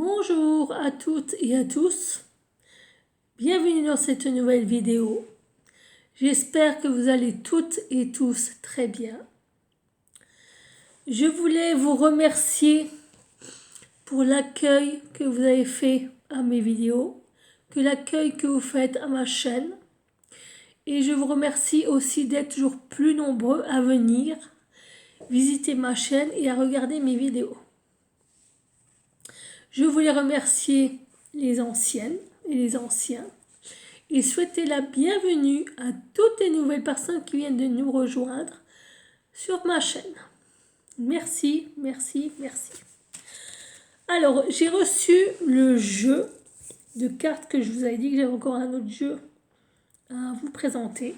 Bonjour à toutes et à tous, bienvenue dans cette nouvelle vidéo. J'espère que vous allez toutes et tous très bien. Je voulais vous remercier pour l'accueil que vous avez fait à mes vidéos, que l'accueil que vous faites à ma chaîne. Et je vous remercie aussi d'être toujours plus nombreux à venir visiter ma chaîne et à regarder mes vidéos. Je voulais remercier les anciennes et les anciens et souhaiter la bienvenue à toutes les nouvelles personnes qui viennent de nous rejoindre sur ma chaîne. Merci, merci, merci. Alors, j'ai reçu le jeu de cartes que je vous avais dit que j'avais encore un autre jeu à vous présenter.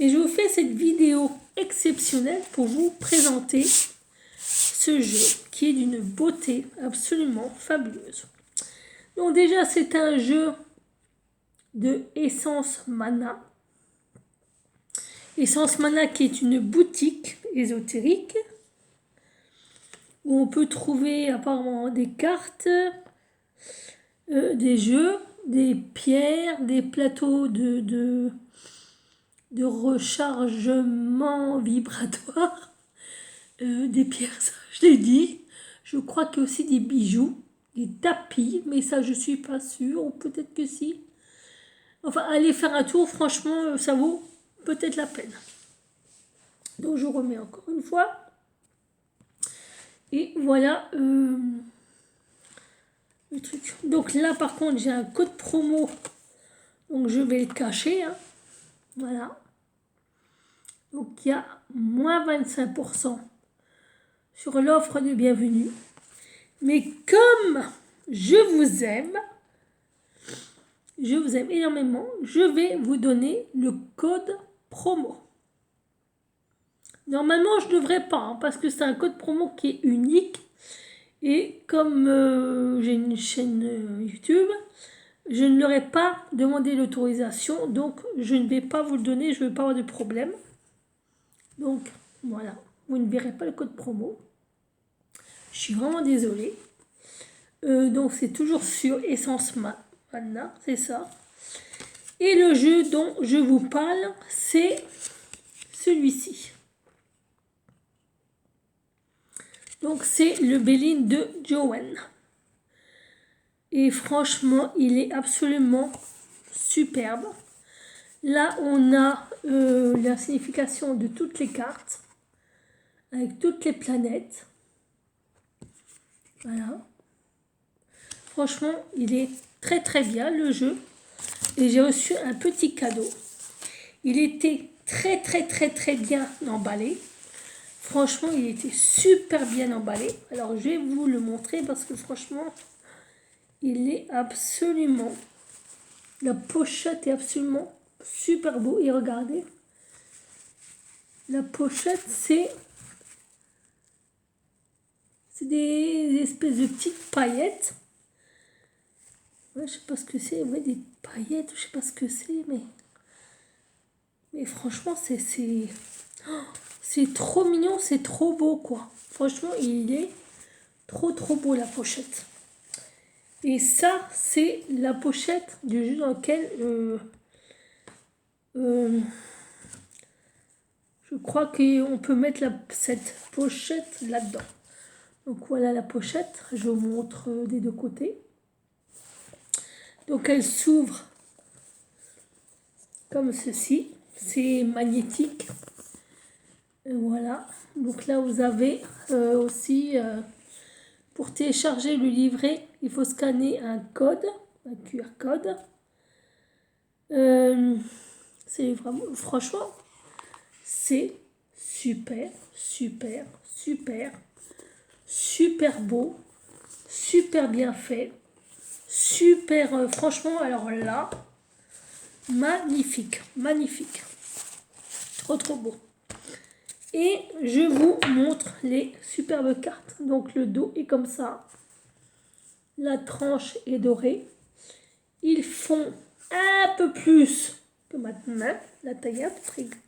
Et je vous fais cette vidéo exceptionnelle pour vous présenter ce jeu qui est d'une beauté absolument fabuleuse. Donc déjà, c'est un jeu de Essence Mana. Essence Mana qui est une boutique ésotérique où on peut trouver apparemment des cartes, des jeux, des pierres, des plateaux de rechargement vibratoire, des pierres, ça je l'ai dit. Je crois qu'il y a aussi des bijoux, des tapis, mais ça je suis pas sûre, ou peut-être que si. Enfin, allez faire un tour, franchement, ça vaut peut-être la peine. Donc, je remets encore une fois. Et voilà le truc. Donc là, par contre, j'ai un code promo. Donc, je vais le cacher. Hein. Voilà. Donc, il y a moins 25% sur l'offre de bienvenue. Mais comme je vous aime énormément, je vais vous donner le code promo. Normalement, je ne devrais pas, hein, parce que c'est un code promo qui est unique. Et comme j'ai une chaîne YouTube, je ne leur ai pas demandé l'autorisation. Donc, je ne vais pas vous le donner, je ne veux pas avoir de problème. Donc, voilà. Vous ne verrez pas le code promo. Je suis vraiment désolée. Donc, c'est toujours sur Essence Mana, c'est ça. Et le jeu dont je vous parle, c'est celui-ci. Donc, c'est le Béline de Joanne. Et franchement, il est absolument superbe. Là, on a la signification de toutes les cartes, avec toutes les planètes. Voilà. Franchement, il est très très bien, le jeu. Et j'ai reçu un petit cadeau. Il était très très très très bien emballé. Franchement, il était super bien emballé. Alors, je vais vous le montrer parce que franchement, il est absolument... La pochette est absolument super beau. Et regardez, la pochette, c'est des espèces de petites paillettes. Ouais, je sais pas ce que c'est. Ouais, des paillettes, je sais pas ce que c'est, mais franchement, c'est trop mignon, c'est trop beau, quoi. Franchement, il est trop beau, la pochette. Et ça, c'est la pochette du jeu dans lequel je crois qu'on peut mettre cette pochette là-dedans. Donc voilà la pochette, je vous montre des deux côtés. Donc elle s'ouvre comme ceci, c'est magnétique. Et voilà, donc là vous avez aussi, pour télécharger le livret, il faut scanner un code, un QR code. C'est vraiment, franchement, c'est super beau, super bien fait, super, franchement, alors là, magnifique, trop beau. Et je vous montre les superbes cartes. Donc le dos est comme ça, la tranche est dorée, ils font un peu plus que maintenant, la taille est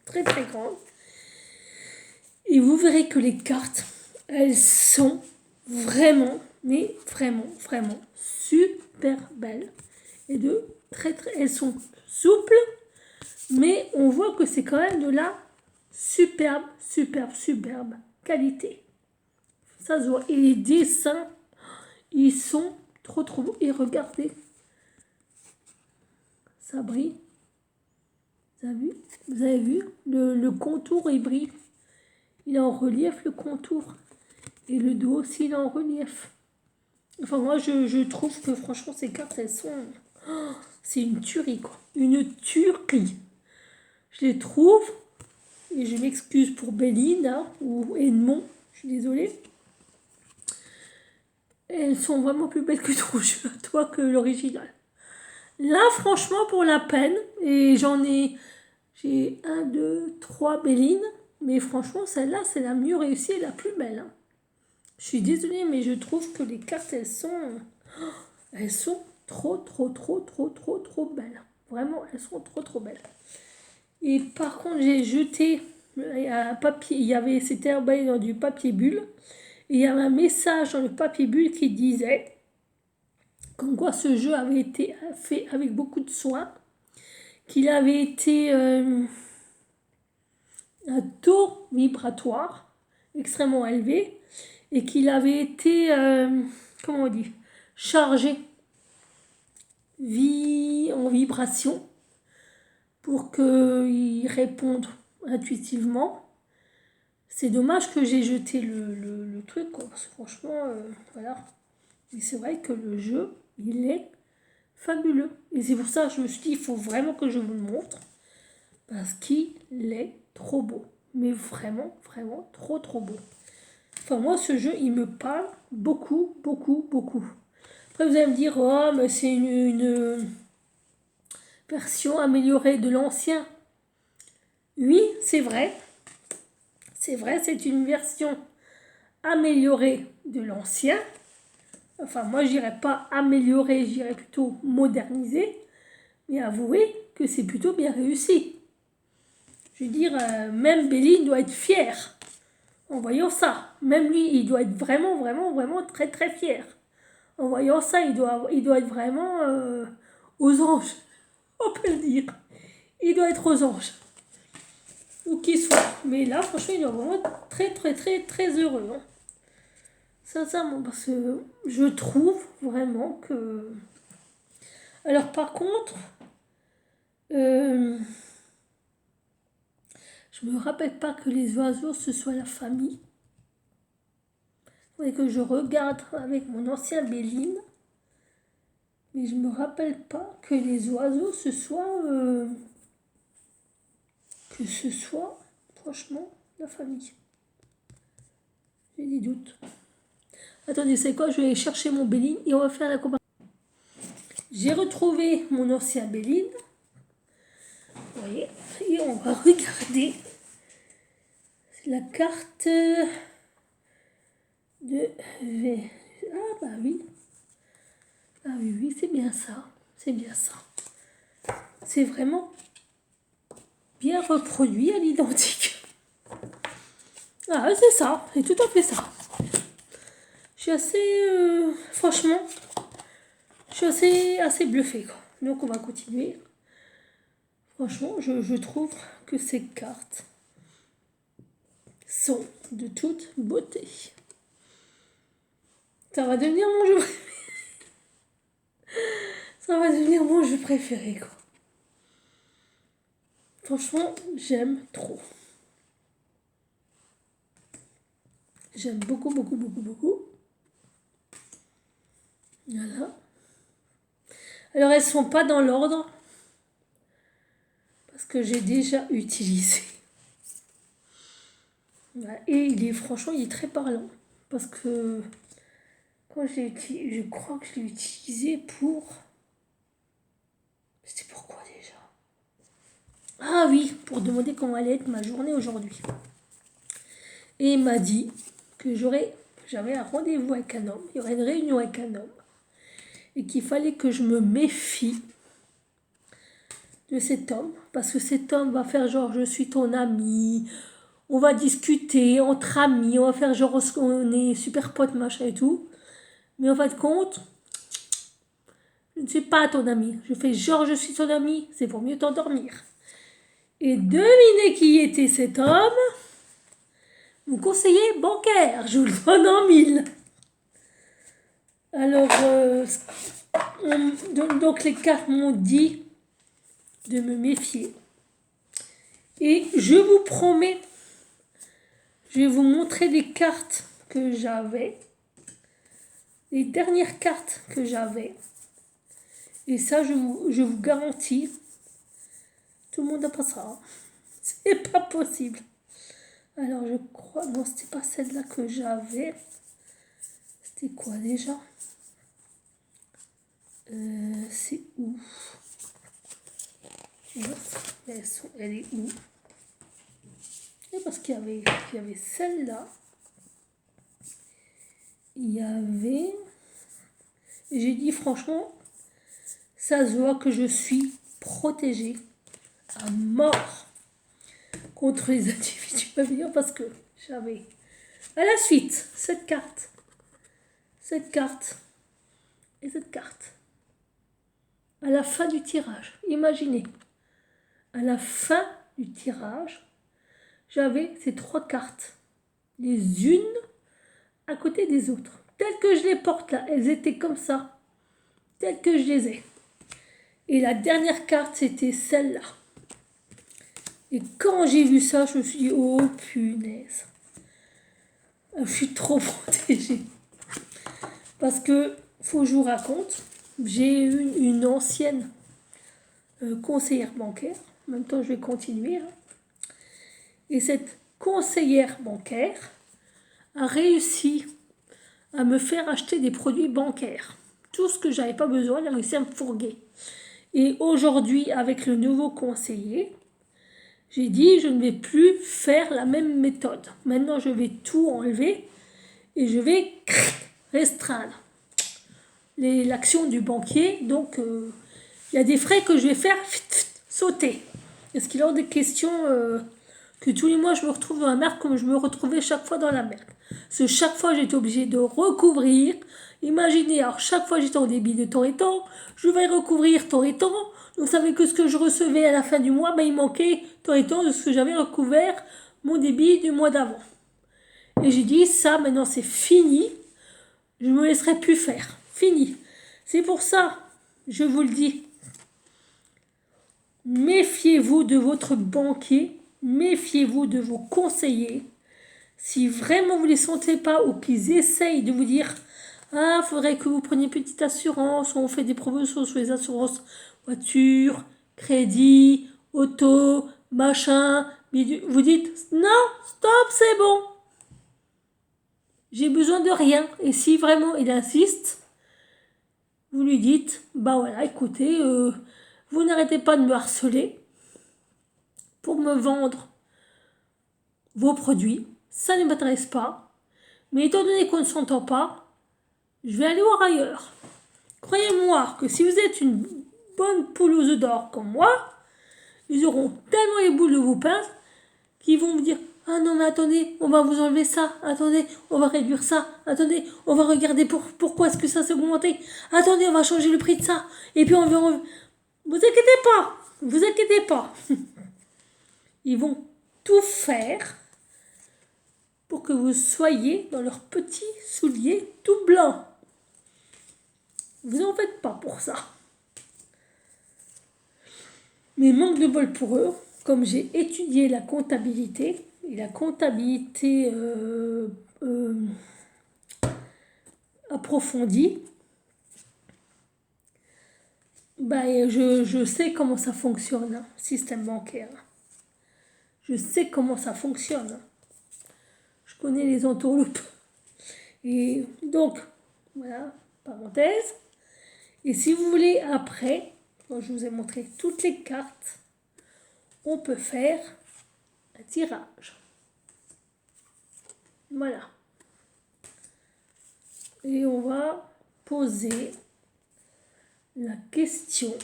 très grande. Et vous verrez que les cartes, elles sont vraiment mais vraiment, vraiment super belles. Et elles sont souples, mais on voit que c'est quand même de la superbe, superbe, superbe qualité. Ça se voit. Et les dessins, ils sont trop, trop beaux. Et regardez, ça brille. Vous avez vu le contour, il brille. Il est en relief, le contour. Et le dos aussi, il est en relief. Enfin, moi, je trouve que franchement, ces cartes, elles sont... Oh, c'est une tuerie, quoi. Une tuerie. Je les trouve, et je m'excuse pour Béline, hein, ou Edmond, je suis désolée. Elles sont vraiment plus belles que ton jeu à toi que l'original. Là, franchement, pour la peine, et j'ai 1, 2, 3 Bélines, mais franchement, celle-là, c'est la mieux réussie et la plus belle. Hein. Je suis désolée, mais je trouve que les cartes, elles sont trop, trop, trop, trop, trop, trop belles. Vraiment, elles sont trop, trop belles. Et par contre, j'ai jeté un papier, c'était emballé dans du papier bulle. Et il y avait un message dans le papier bulle qui disait comme quoi ce jeu avait été fait avec beaucoup de soin, qu'il avait été un taux vibratoire extrêmement élevé et qu'il avait été, comment on dit, chargé en vibration pour qu'il réponde intuitivement. C'est dommage que j'ai jeté le truc, quoi, parce que franchement, voilà. Mais c'est vrai que le jeu, il est fabuleux. Et c'est pour ça que je me suis dit, il faut vraiment que je vous le montre. Parce qu'il est trop beau. Mais vraiment, vraiment trop, trop beau. Enfin, moi, ce jeu, il me parle beaucoup, beaucoup, beaucoup. Après, vous allez me dire, oh, mais c'est une version améliorée de l'ancien. Oui, c'est vrai. C'est vrai, c'est une version améliorée de l'ancien. Enfin, moi, je dirais pas améliorée, je dirais plutôt modernisée. Mais avouez que c'est plutôt bien réussi. Je veux dire, même Béline doit être fier en voyant ça. Même lui, il doit être vraiment, vraiment, vraiment très, très fier. En voyant ça, il doit être vraiment aux anges. On peut le dire. Il doit être aux anges. Où qu'il soit. Mais là, franchement, il doit vraiment être très, très, très, très heureux. Hein. Sincèrement, parce que je trouve vraiment que... Alors, par contre... je me rappelle pas que les oiseaux, ce soit la famille. Il faudrait que je regarde avec mon ancien Béline. Mais je me rappelle pas que les oiseaux, ce soit... que ce soit, franchement, la famille. J'ai des doutes. Attendez, c'est quoi? Je vais aller chercher mon Béline et on va faire la comparaison. J'ai retrouvé mon ancien Béline. Vous voyez? Et on va regarder la carte de... Ah bah oui. Ah oui, oui, c'est bien ça. C'est bien ça. C'est vraiment bien reproduit à l'identique. Ah, c'est ça. C'est tout à fait ça. Je suis assez... franchement, je suis assez bluffée, quoi. Donc, on va continuer. Franchement, je trouve que ces cartes sont de toute beauté. Ça va devenir mon jeu préféré. Ça va devenir mon jeu préféré, quoi. Franchement, j'aime trop. J'aime beaucoup, beaucoup, beaucoup, beaucoup. Voilà. Alors, elles sont pas dans l'ordre. Parce que j'ai déjà utilisé. Voilà. Et franchement, il est très parlant. Parce que quand je crois que je l'ai utilisé pour... C'était pourquoi déjà? Ah oui, pour demander comment allait être ma journée aujourd'hui. Et il m'a dit que j'avais un rendez-vous avec un homme, il y aurait une réunion avec un homme, et qu'il fallait que je me méfie de cet homme, parce que cet homme va faire genre je suis ton ami, on va discuter entre amis, on va faire genre on est super potes machin et tout, Mais en fin de compte, je ne suis pas ton ami. Je fais genre je suis ton ami, c'est pour mieux t'endormir. Et devinez qui était cet homme? Mon conseiller bancaire, je vous le donne en mille. Alors, donc les cartes m'ont dit de me méfier. Et je vous promets, je vais vous montrer les cartes que j'avais. Les dernières cartes que j'avais. Et ça, je vous garantis, tout le monde n'a pas ça. Hein. C'est pas possible. Alors, je crois... Non, c'était pas celle-là que j'avais. C'était quoi déjà? C'est où? Elle est où? Et parce qu'il y avait celle-là. Il y avait... J'ai dit franchement, ça se voit que je suis protégée à mort contre les individus malveillants parce que j'avais à la suite cette carte et cette carte. À la fin du tirage, imaginez, à la fin du tirage, j'avais ces 3 cartes, les unes à côté des autres. Telles que je les porte là, elles étaient comme ça, telles que je les ai. Et la dernière carte, c'était celle-là. Et quand j'ai vu ça, je me suis dit, oh punaise, je suis trop protégée. Parce que, faut que je vous raconte, j'ai eu une ancienne conseillère bancaire. En même temps, je vais continuer. Hein. Et cette conseillère bancaire a réussi à me faire acheter des produits bancaires. Tout ce que j'avais pas besoin, elle a réussi à me fourguer. Et aujourd'hui, avec le nouveau conseiller, j'ai dit, je ne vais plus faire la même méthode. Maintenant, je vais tout enlever et je vais restreindre l'action du banquier. Donc, il y a des frais que je vais faire sauter. Est-ce qu'il y a des questions que tous les mois, je me retrouve dans la merde comme je me retrouvais chaque fois dans la merde? Parce que chaque fois, j'étais obligée de recouvrir. Imaginez, alors chaque fois, j'étais en débit de temps et temps. Je vais recouvrir temps et temps. Vous savez que ce que je recevais à la fin du mois, il manquait temps et temps de ce que j'avais recouvert mon débit du mois d'avant. Et j'ai dit, ça, maintenant, c'est fini. Je ne me laisserai plus faire. Fini. C'est pour ça, je vous le dis, méfiez-vous de votre banquier, méfiez-vous de vos conseillers. Si vraiment vous ne les sentez pas ou qu'ils essayent de vous dire « Ah, il faudrait que vous preniez une petite assurance, on fait des promotions sur les assurances voiture, crédit, auto, machin. » Vous dites « Non, stop, c'est bon. J'ai besoin de rien. » Et si vraiment il insiste, vous lui dites « Bah voilà, écoutez, vous n'arrêtez pas de me harceler pour me vendre vos produits. Ça ne m'intéresse pas. Mais étant donné qu'on ne s'entend pas, je vais aller voir ailleurs. Croyez-moi que si vous êtes une bonne poule aux œufs d'or comme moi, ils auront tellement les boules de vous peindre qu'ils vont vous dire « Ah non mais attendez, on va vous enlever ça. Attendez, on va réduire ça. Attendez, on va regarder pourquoi est-ce que ça s'est augmenté. Attendez, on va changer le prix de ça. Et puis on va... Vous inquiétez pas. Vous inquiétez pas. » Ils vont tout faire pour que vous soyez dans leurs petits souliers tout blancs. Vous en faites pas pour ça. Mais manque de bol pour eux, comme j'ai étudié la comptabilité, et la comptabilité approfondie, je sais comment ça fonctionne, le système bancaire. Je sais comment ça fonctionne. Je connais les entourloupes. Et donc, voilà, parenthèse. Et si vous voulez, après, quand je vous ai montré toutes les cartes, on peut faire un tirage. Voilà. Et on va poser la question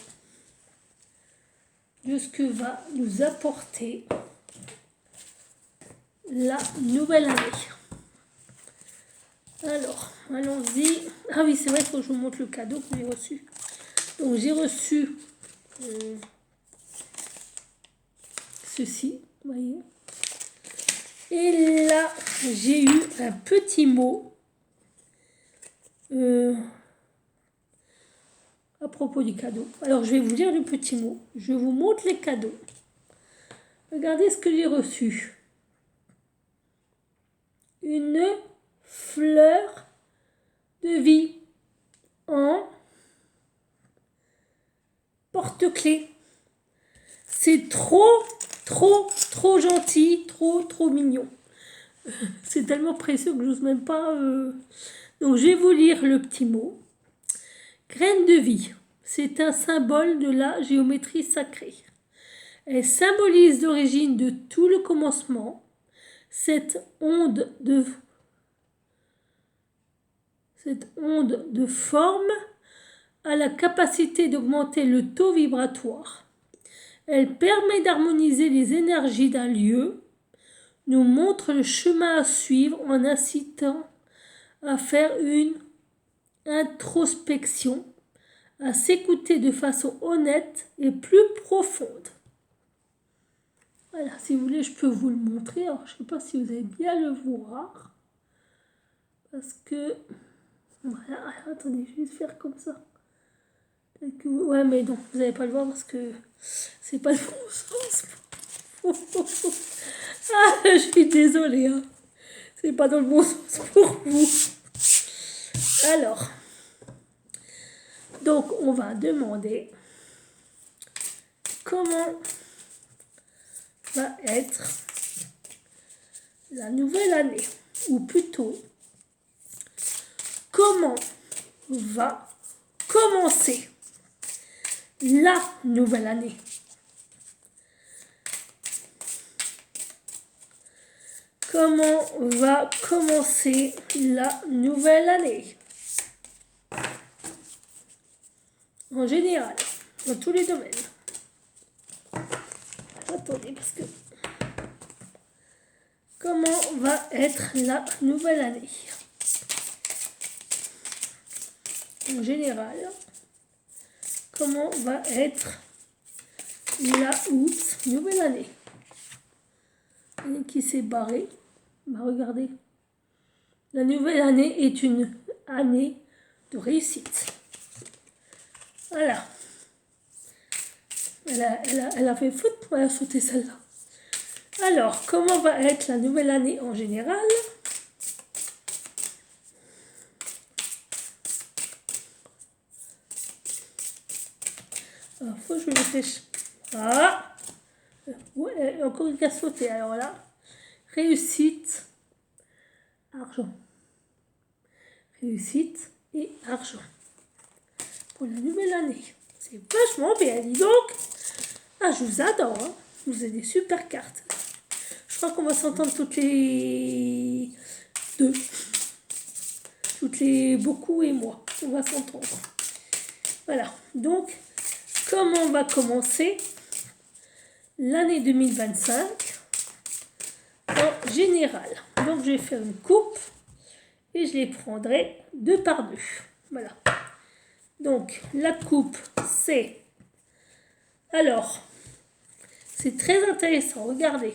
de ce que va nous apporter la nouvelle année. Alors, allons-y. Ah oui, c'est vrai, il faut que je vous montre le cadeau que j'ai reçu. Donc, j'ai reçu ceci, vous voyez. Et là, j'ai eu un petit mot à propos du cadeau. Alors, je vais vous lire le petit mot. Je vous montre les cadeaux. Regardez ce que j'ai reçu. Une fleur de vie en porte-clés. C'est trop gentil, trop mignon. C'est tellement précieux que j'ose même pas... Donc, je vais vous lire le petit mot. Graine de vie, c'est un symbole de la géométrie sacrée. Elle symbolise l'origine de tout le commencement. Cette onde de forme a la capacité d'augmenter le taux vibratoire. Elle permet d'harmoniser les énergies d'un lieu, nous montre le chemin à suivre en incitant à faire une introspection, à s'écouter de façon honnête et plus profonde. Voilà, si vous voulez, je peux vous le montrer. Alors, je ne sais pas si vous allez bien le voir. Parce que... Voilà, attendez, je vais faire comme ça. Ouais, mais non, vous n'allez pas le voir parce que c'est pas le bon sens. Ah, je suis désolée. Hein. C'est pas dans le bon sens pour vous. Alors, donc on va demander comment va être la nouvelle année, ou plutôt comment va commencer la nouvelle année. Comment va commencer la nouvelle année? En général, dans tous les domaines. Attendez, parce que... Comment va être la nouvelle année? En général, comment va être la nouvelle année? Et qui s'est barré. Bah regardez. La nouvelle année est une année de réussite. Voilà. Elle a fait foot, elle a sauté celle-là. Alors, comment va être la nouvelle année en général? Alors, faut que je le réfléchisse. Ah! Ouais, encore une qui a sauté. Alors là, réussite, argent. Réussite et argent. Pour la nouvelle année. C'est vachement bien, dis donc. Ah, je vous adore. Hein. Vous avez des super cartes. Je crois qu'on va s'entendre toutes les deux. Toutes les beaucoup et moi. On va s'entendre. Voilà. Donc, comment on va commencer l'année 2025 en général? Donc, je vais faire une coupe et je les prendrai deux par deux. Voilà. Donc, la coupe, c'est... Alors, c'est très intéressant. Regardez.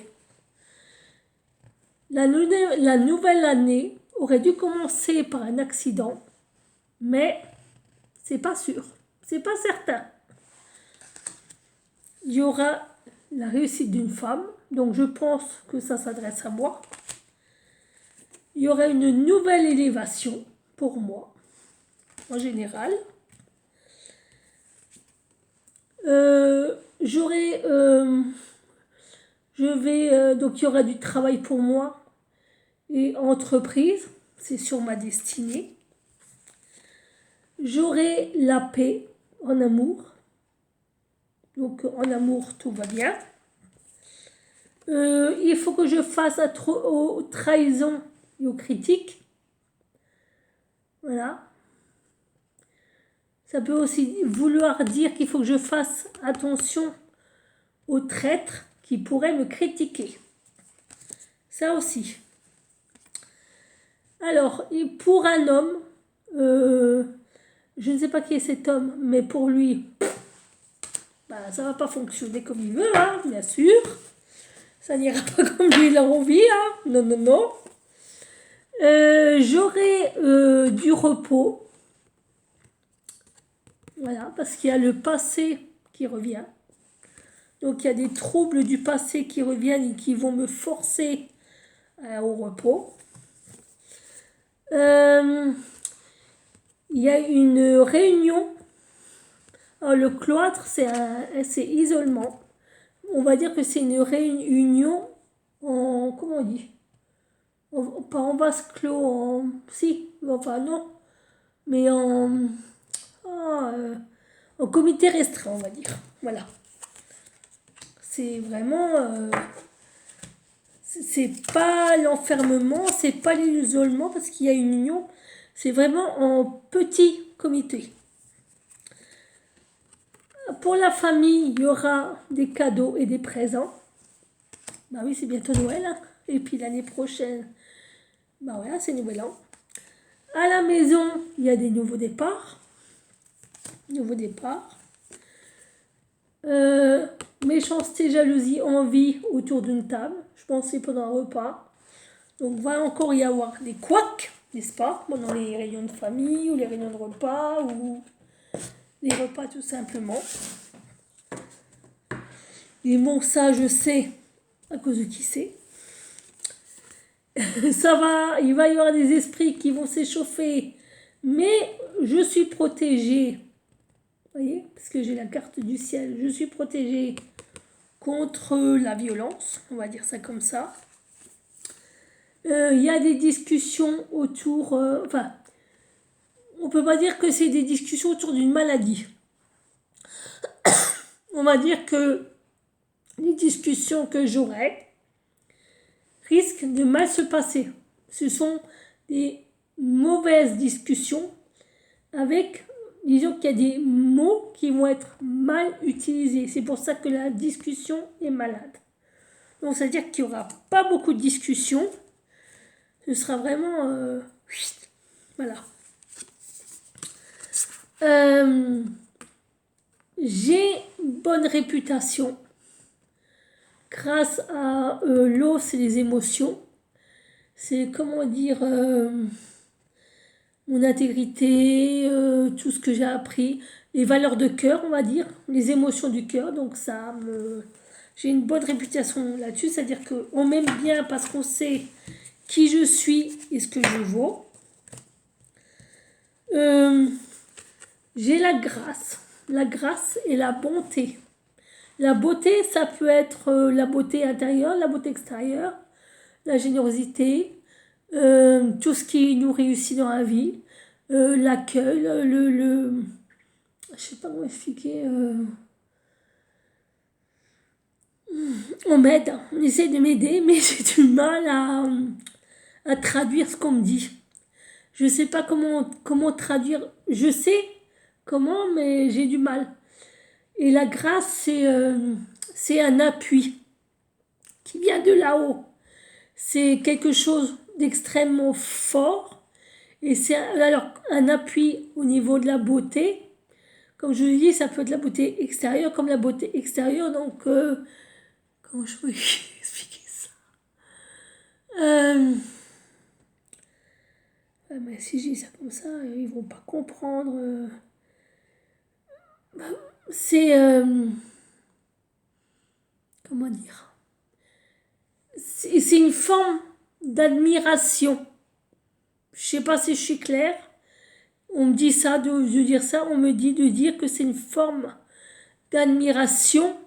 La nouvelle année aurait dû commencer par un accident, mais c'est pas sûr. C'est pas certain. Il y aura la réussite d'une femme, donc je pense que ça s'adresse à moi. Il y aura une nouvelle élévation pour moi, en général. Donc il y aura du travail pour moi et entreprise, c'est sur ma destinée. J'aurai la paix en amour. Donc en amour, tout va bien. Il faut que je fasse aux trahisons et aux critiques. Voilà. Ça peut aussi vouloir dire qu'il faut que je fasse attention aux traîtres qui pourraient me critiquer. Ça aussi. Alors, et pour un homme, je ne sais pas qui est cet homme, mais pour lui, bah, ça va pas fonctionner comme il veut, hein, bien sûr. Ça n'ira pas comme lui il a envie, hein. Non, non, non. J'aurai du repos. Voilà, parce qu'il y a le passé qui revient. Donc il y a des troubles du passé qui reviennent et qui vont me forcer au repos. Il y a une réunion. Alors, le cloître, c'est isolement. On va dire que c'est une réunion en... Comment on dit? Pas en vase clos, en... Si, enfin non. Mais ah, en comité restreint, on va dire. Voilà. C'est vraiment... c'est pas l'enfermement, c'est pas l'isolement, parce qu'il y a une union. C'est vraiment en petit comité. Pour la famille, il y aura des cadeaux et des présents. Bah oui, c'est bientôt Noël, hein. Et puis l'année prochaine, bah voilà, c'est Nouvel An. À la maison, il y a des nouveaux départs. Méchanceté, jalousie, envie autour d'une table. Je pense que c'est pendant un repas. Donc va encore y avoir des couacs, n'est-ce pas? Pendant les réunions de famille ou les réunions de repas ou les repas tout simplement. Et bon, ça je sais à cause de qui c'est. Ça va, il va y avoir des esprits qui vont s'échauffer. Mais je suis protégée. Vous voyez, parce que j'ai la carte du ciel. Je suis protégée contre la violence. On va dire ça comme ça. Il y a des discussions autour... enfin, on peut pas dire que c'est des discussions autour d'une maladie. On va dire que les discussions que j'aurai risquent de mal se passer. Ce sont des mauvaises discussions avec, disons qu'il y a des mots qui vont être mal utilisés. C'est pour ça que la discussion est malade. Donc ça veut dire qu'il n'y aura pas beaucoup de discussions. Ce sera vraiment... voilà. J'ai une bonne réputation grâce à l'os et les émotions. C'est comment dire mon intégrité, tout ce que j'ai appris, les valeurs de cœur, on va dire, les émotions du cœur. Donc j'ai une bonne réputation là-dessus, c'est-à-dire qu'on m'aime bien parce qu'on sait qui je suis et ce que je vaux. J'ai la grâce et la bonté. La beauté, ça peut être la beauté intérieure, la beauté extérieure, la générosité, tout ce qui nous réussit dans la vie, l'accueil, je sais pas comment expliquer. On m'aide, on essaie de m'aider, mais j'ai du mal à traduire ce qu'on me dit. Je sais pas comment traduire. Je sais comment, mais j'ai du mal. Et la grâce, c'est un appui qui vient de là-haut. C'est quelque chose d'extrêmement fort. Et c'est alors un appui au niveau de la beauté. Comme je vous dis, ça peut être la beauté extérieure comme la beauté extérieure. Donc, comment je peux expliquer ça mais si je dis ça comme ça, ils vont pas comprendre. C'est... comment dire? C'est une forme d'admiration. Je sais pas si je suis claire. On me dit ça, de dire ça, on me dit de dire que c'est une forme d'admiration.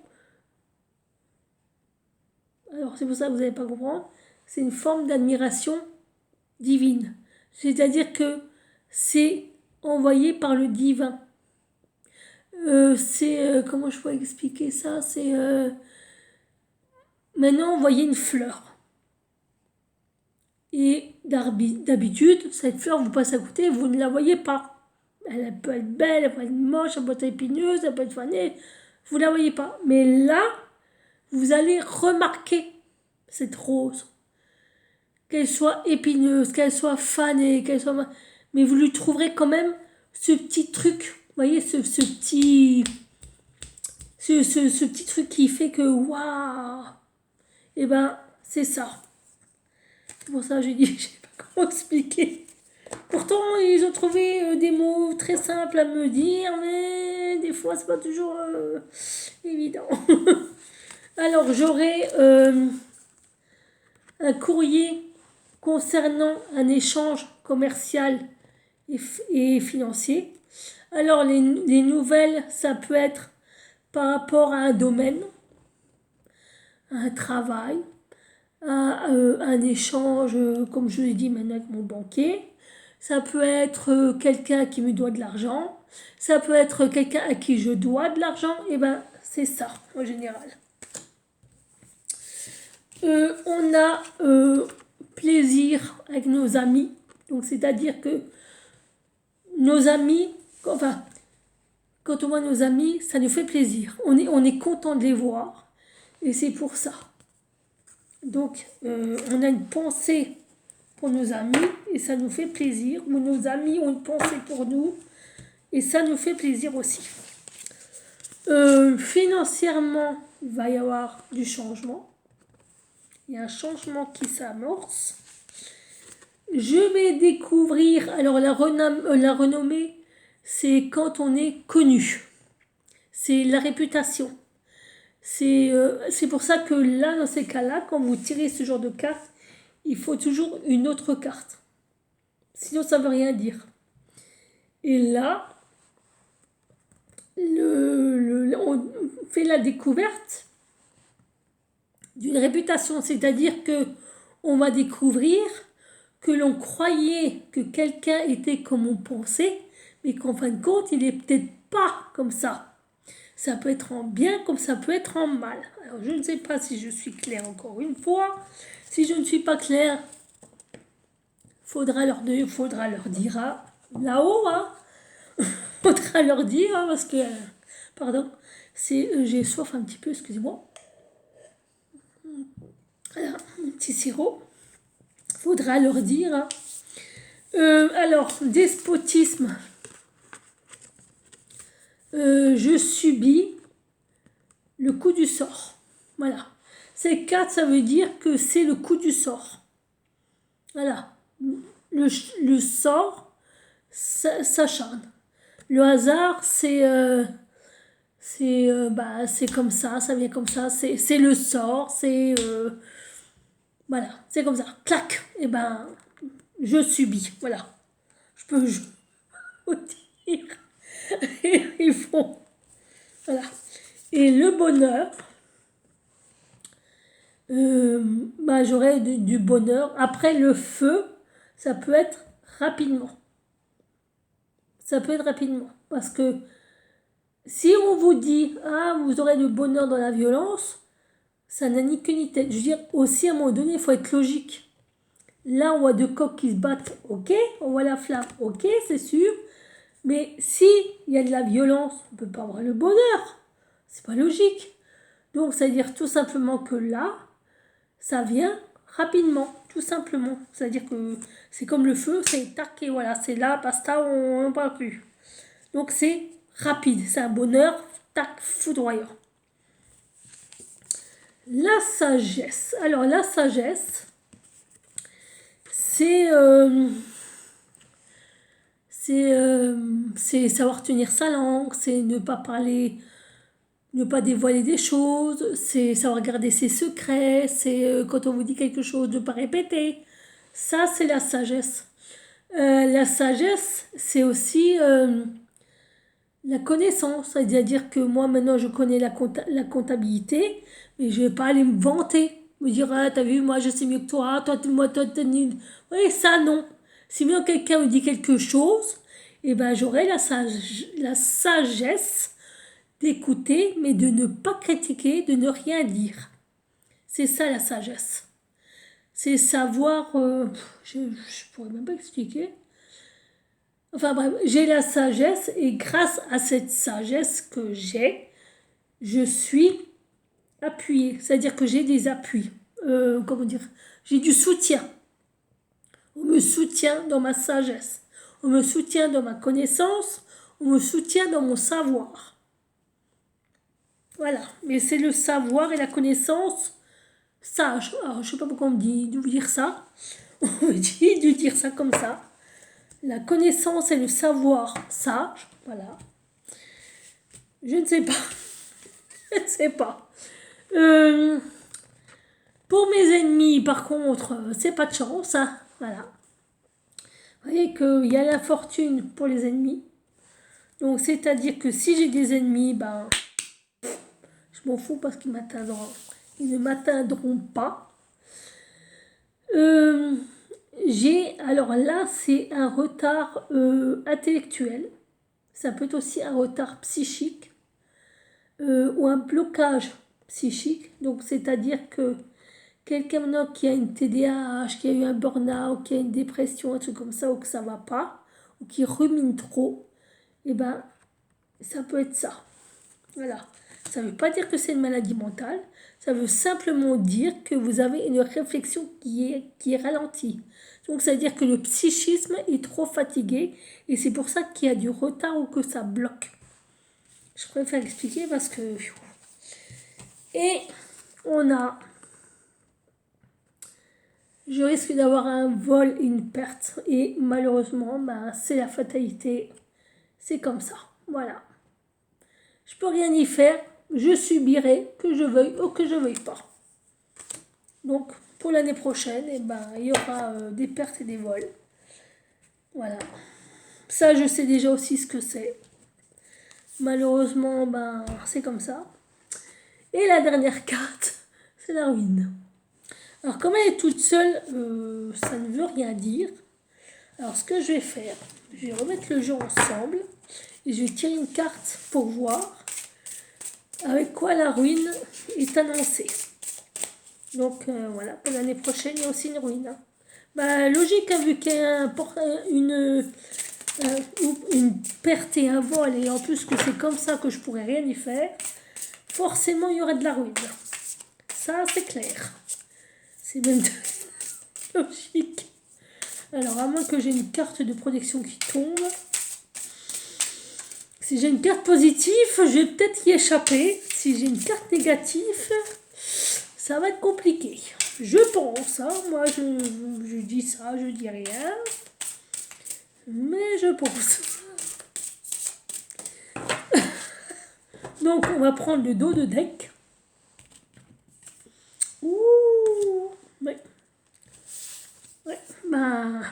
Alors c'est pour ça que vous n'allez pas comprendre. C'est une forme d'admiration divine. C'est-à-dire que c'est envoyé par le divin. Comment je pourrais expliquer ça? C'est maintenant envoyer une fleur. Et d'habitude, cette fleur vous passe à côté, vous ne la voyez pas. Elle peut être belle, elle peut être moche, elle peut être épineuse, elle peut être fanée. Vous ne la voyez pas. Mais là, vous allez remarquer cette rose. qu'elle soit épineuse, qu'elle soit fanée, qu'elle soit... Mais vous lui trouverez quand même ce petit truc, vous voyez, ce petit... Ce petit truc qui fait que, waouh, et ben, c'est ça. C'est pour ça que j'ai dit, je sais pas comment expliquer. Pourtant, ils ont trouvé des mots très simples à me dire, mais des fois, c'est pas toujours évident. Alors, j'aurai un courrier concernant un échange commercial et financier. Alors, les nouvelles, ça peut être par rapport à un domaine, à un travail, à un échange, comme je l'ai dit maintenant avec mon banquier. Ça peut être quelqu'un qui me doit de l'argent. Ça peut être quelqu'un à qui je dois de l'argent. Et ben, c'est ça, en général. On a plaisir avec nos amis. Donc, c'est-à-dire que nos amis, enfin, quand on voit nos amis, ça nous fait plaisir. On est content de les voir. Et c'est pour ça. Donc, on a une pensée pour nos amis et ça nous fait plaisir. Ou nos amis ont une pensée pour nous et ça nous fait plaisir aussi. Financièrement, il va y avoir du changement. Il y a un changement qui s'amorce. Je vais découvrir, alors la renommée, c'est quand on est connu. C'est la réputation. C'est pour ça que là, dans ces cas-là, quand vous tirez ce genre de carte, il faut toujours une autre carte. Sinon, ça ne veut rien dire. Et là, on fait la découverte d'une réputation. C'est-à-dire que on va découvrir que l'on croyait que quelqu'un était comme on pensait, mais qu'en fin de compte, il n'est peut-être pas comme ça. Ça peut être en bien comme ça peut être en mal. Alors, je ne sais pas si je suis claire encore une fois. Si je ne suis pas claire, faudra leur dire là-haut. Hein. Faudra leur dire, hein, parce que... pardon, j'ai soif un petit peu, excusez-moi. Voilà, mon petit sirop. Faudra leur dire. Hein. Alors, despotisme. Je subis le coup du sort. Voilà. Ces 4, ça veut dire que c'est le coup du sort. Voilà. Le sort s'acharne. Le hasard, c'est comme ça vient comme ça. C'est le sort, c'est... voilà, c'est comme ça. Clac. Et ben, je subis. Voilà. Je peux vous dire. Ils font... Voilà. Et le bonheur, j'aurai du bonheur. Après, le feu, ça peut être rapidement. Ça peut être rapidement. Parce que si on vous dit, ah, vous aurez du bonheur dans la violence, ça n'a ni queue ni tête. Je veux dire, aussi, à un moment donné, il faut être logique. Là, on voit deux coqs qui se battent, ok. On voit la flamme, ok, c'est sûr. Mais si il y a de la violence, on ne peut pas avoir le bonheur. C'est pas logique. Donc, ça veut dire tout simplement que là, ça vient rapidement, tout simplement. C'est-à-dire que c'est comme le feu, c'est tac et voilà, c'est là, basta, on n'en parle plus. Donc, c'est rapide, c'est un bonheur, tac, foudroyant. La sagesse. Alors, la sagesse, c'est savoir tenir sa langue, c'est ne pas parler, ne pas dévoiler des choses, c'est savoir garder ses secrets, c'est quand on vous dit quelque chose, de ne pas répéter. Ça, c'est la sagesse. La sagesse, c'est aussi la connaissance, c'est-à-dire que moi, maintenant, je connais la comptabilité, mais je ne vais pas aller me vanter, me dire, ah, t'as vu, moi, je sais mieux que toi, toi, t'es nul. Oui, ça, non. Si bien quelqu'un me dit quelque chose, eh ben, j'aurai la sagesse d'écouter, mais de ne pas critiquer, de ne rien dire. C'est ça la sagesse. C'est savoir, je ne pourrais même pas expliquer. Enfin bref, j'ai la sagesse et grâce à cette sagesse que j'ai, je suis appuyée. C'est-à-dire que j'ai des appuis. Comment dire? J'ai du soutien. On me soutient dans ma sagesse. On me soutient dans ma connaissance. On me soutient dans mon savoir. Voilà. Mais c'est le savoir et la connaissance sage. Alors, je ne sais pas pourquoi on me dit de vous dire ça. On me dit de dire ça comme ça. La connaissance et le savoir sage. Voilà. Je ne sais pas. Je ne sais pas. Pour mes ennemis, par contre, c'est pas de chance. Hein. Voilà. Vous voyez qu'il y a la fortune pour les ennemis. Donc, c'est-à-dire que si j'ai des ennemis, ben, je m'en fous parce qu'ils m'atteindront. Ils ne m'atteindront pas. Alors là, c'est un retard intellectuel. Ça peut être aussi un retard psychique ou un blocage psychique. Donc, c'est-à-dire que quelqu'un maintenant qui a une TDAH, qui a eu un burn-out, qui a une dépression, un truc comme ça, ou que ça va pas, ou qui rumine trop, eh ben, ça peut être ça. Voilà. Ça ne veut pas dire que c'est une maladie mentale. Ça veut simplement dire que vous avez une réflexion qui est ralentie. Donc, ça veut dire que le psychisme est trop fatigué et c'est pour ça qu'il y a du retard ou que ça bloque. Je préfère expliquer parce que... Et on a... Je risque d'avoir un vol, une perte et malheureusement, ben, c'est la fatalité. C'est comme ça. Voilà. Je peux rien y faire. Je subirai, que je veuille ou que je veuille pas. Donc, pour l'année prochaine, eh ben, il y aura des pertes et des vols. Voilà. Ça, je sais déjà aussi ce que c'est. Malheureusement, ben, c'est comme ça. Et la dernière carte, c'est la ruine. Alors, comme elle est toute seule, ça ne veut rien dire. Alors, ce que je vais faire, je vais remettre le jeu ensemble. Et je vais tirer une carte pour voir avec quoi la ruine est annoncée. Donc voilà, pour l'année prochaine, il y a aussi une ruine. Hein. Bah, logique, hein, vu qu'il y a une perte et un vol, et en plus que c'est comme ça que je pourrais rien y faire, forcément il y aurait de la ruine. Ça, c'est clair. C'est même logique. Alors, à moins que j'ai une carte de protection qui tombe. Si j'ai une carte positive, je vais peut-être y échapper. Si j'ai une carte négative, ça va être compliqué. Je pense, hein, moi je dis ça, je dis rien. Mais je pense. Donc on va prendre le dos de deck. Ouh, ouais. Ouais, bah,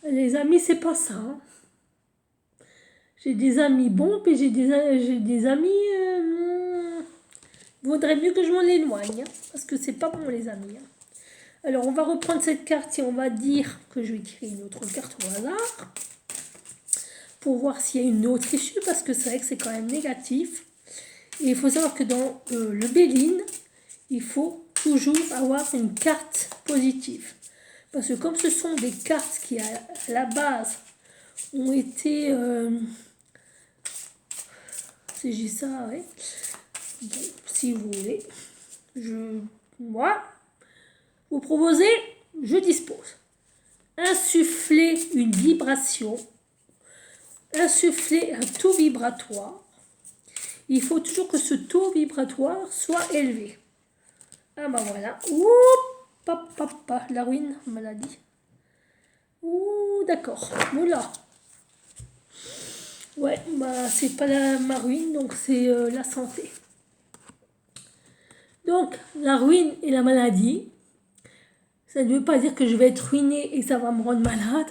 les amis, c'est pas ça. Hein. J'ai des amis bons, puis j'ai des amis... vaudrait mieux que je m'en éloigne, hein, parce que c'est pas bon les amis. Hein. Alors on va reprendre cette carte et on va dire que je vais tirer une autre carte au hasard. Pour voir s'il y a une autre issue, parce que c'est vrai que c'est quand même négatif. Et il faut savoir que dans le Béline, il faut toujours avoir une carte positive. Parce que comme ce sont des cartes qui, à la base, ont été... si j'ai ça, ouais. Bon, si vous voulez. Moi, vous proposez, je dispose. Insuffler une vibration. Insuffler un taux vibratoire. Il faut toujours que ce taux vibratoire soit élevé. Ah bah voilà. Ouh, papa, la ruine, maladie. Ouh, d'accord. Oula. Ouais, bah c'est pas ma ruine, donc c'est la santé. Donc, la ruine et la maladie, ça ne veut pas dire que je vais être ruinée et que ça va me rendre malade.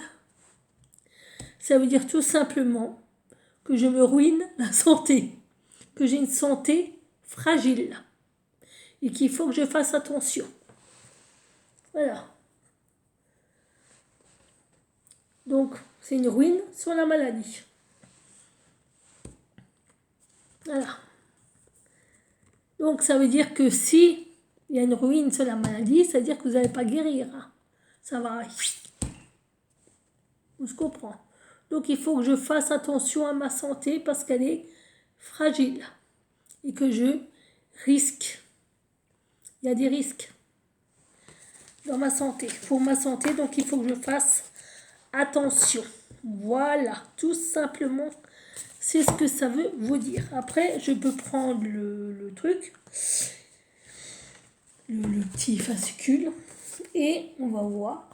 Ça veut dire tout simplement que je me ruine la santé. Que j'ai une santé fragile. Et qu'il faut que je fasse attention. Voilà. Donc, c'est une ruine sur la maladie. Voilà. Donc, ça veut dire que si il y a une ruine sur la maladie, ça veut dire que vous n'allez pas guérir. Hein. Ça va. On se comprend. Donc, il faut que je fasse attention à ma santé parce qu'elle est fragile. Et que je risque. Il y a des risques. dans ma santé. Pour ma santé, donc il faut que je fasse attention. Voilà, tout simplement, c'est ce que ça veut vous dire. Après, je peux prendre le truc, le petit fascicule, et on va voir.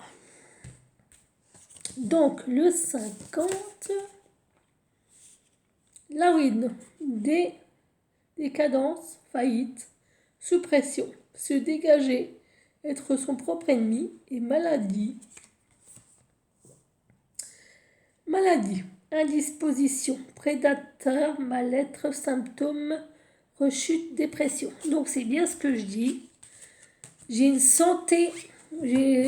Donc, le 50, la ruine, décadence, faillite, sous pression, se dégager, être son propre ennemi, et maladie. Maladie, indisposition, prédateur, mal-être, symptômes, rechute, dépression. Donc c'est bien ce que je dis. J'ai une santé qui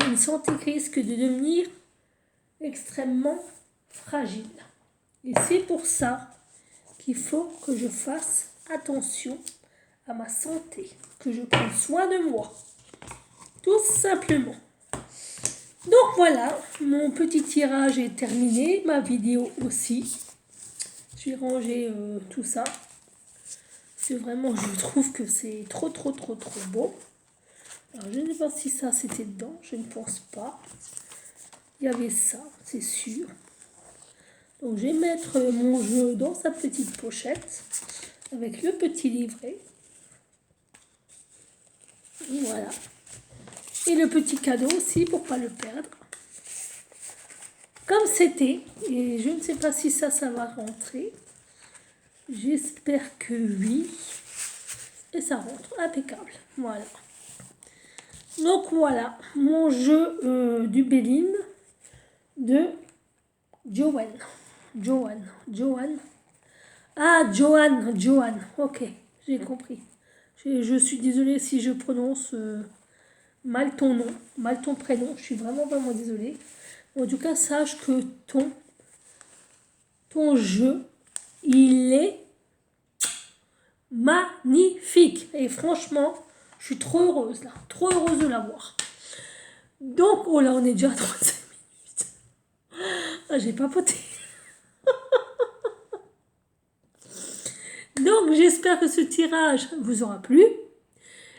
risque de devenir extrêmement fragile. Et c'est pour ça qu'il faut que je fasse attention à ma santé, que je prenne soin de moi. Tout simplement. Donc voilà, mon petit tirage est terminé, ma vidéo aussi. Je vais ranger tout ça. C'est vraiment, je trouve que c'est trop beau. Alors je ne sais pas si ça c'était dedans, je ne pense pas. Il y avait ça, c'est sûr. Donc je vais mettre mon jeu dans sa petite pochette avec le petit livret. Voilà. Et le petit cadeau aussi pour ne pas le perdre. Comme c'était, et je ne sais pas si ça va rentrer. J'espère que oui. Et ça rentre, impeccable. Voilà. Donc voilà, mon jeu du Béline de Joanne. Ah, Joanne. Ok, j'ai compris. Je suis désolée si je prononce mal ton nom, mal ton prénom. Je suis vraiment désolée. En tout cas, sache que ton jeu, il est magnifique. Et franchement, je suis trop heureuse là. Trop heureuse de l'avoir. Donc, oh là, on est déjà à 35 minutes. Ah, j'ai papoté. Donc, j'espère que ce tirage vous aura plu.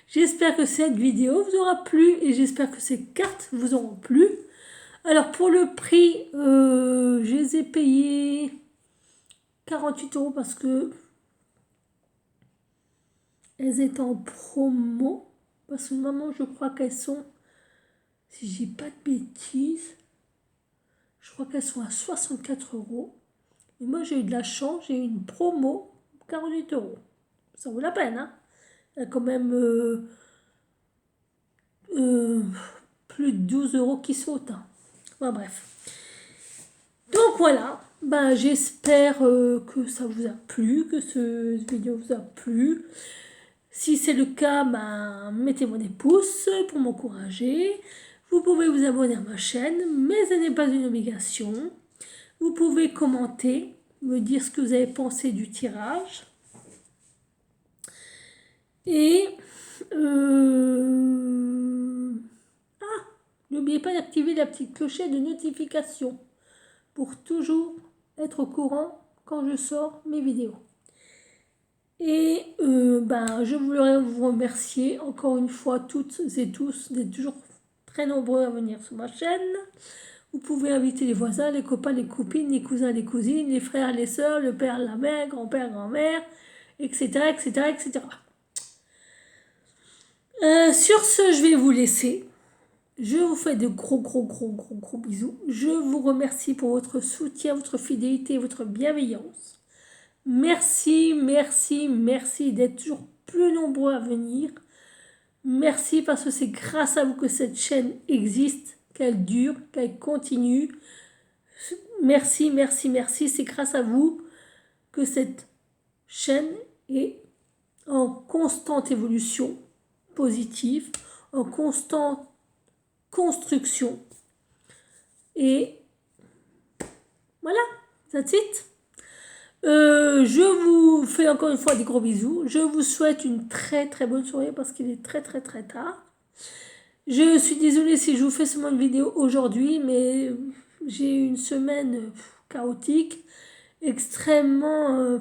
J'espère que cette vidéo vous aura plu. Et j'espère que ces cartes vous auront plu. Alors, pour le prix, je les ai payés 48 € parce que elles étaient en promo. Parce que maman, je crois qu'elles sont, si je dis pas de bêtises, je crois qu'elles sont à 64 €. Et moi, j'ai eu de la chance, j'ai eu une promo 48 €. Ça vaut la peine, hein. Il y a quand même plus de 12 € qui sautent. Hein. Enfin, bref. Donc voilà, j'espère que ça vous a plu, que cette vidéo vous a plu. Si c'est le cas, mettez-moi des pouces pour m'encourager. Vous pouvez vous abonner à ma chaîne, mais ce n'est pas une obligation. Vous pouvez commenter, me dire ce que vous avez pensé du tirage. Et n'oubliez pas d'activer la petite clochette de notification pour toujours être au courant quand je sors mes vidéos. Et je voudrais vous remercier encore une fois toutes et tous d'être toujours très nombreux à venir sur ma chaîne. Vous pouvez inviter les voisins, les copains, les copines, les cousins, les cousines, les frères, les sœurs, le père, la mère, grand-père, grand-mère, etc. Sur ce, je vais vous laisser. Je vous fais de gros bisous. Je vous remercie pour votre soutien, votre fidélité, votre bienveillance. Merci d'être toujours plus nombreux à venir. Merci parce que c'est grâce à vous que cette chaîne existe, qu'elle dure, qu'elle continue. Merci. C'est grâce à vous que cette chaîne est en constante évolution positive, en constante construction. Et voilà, that's it. Je vous fais encore une fois des gros bisous. Je vous souhaite une très bonne soirée parce qu'il est très tard. Je suis désolée si je vous fais seulement une vidéo aujourd'hui, mais j'ai eu une semaine chaotique, extrêmement...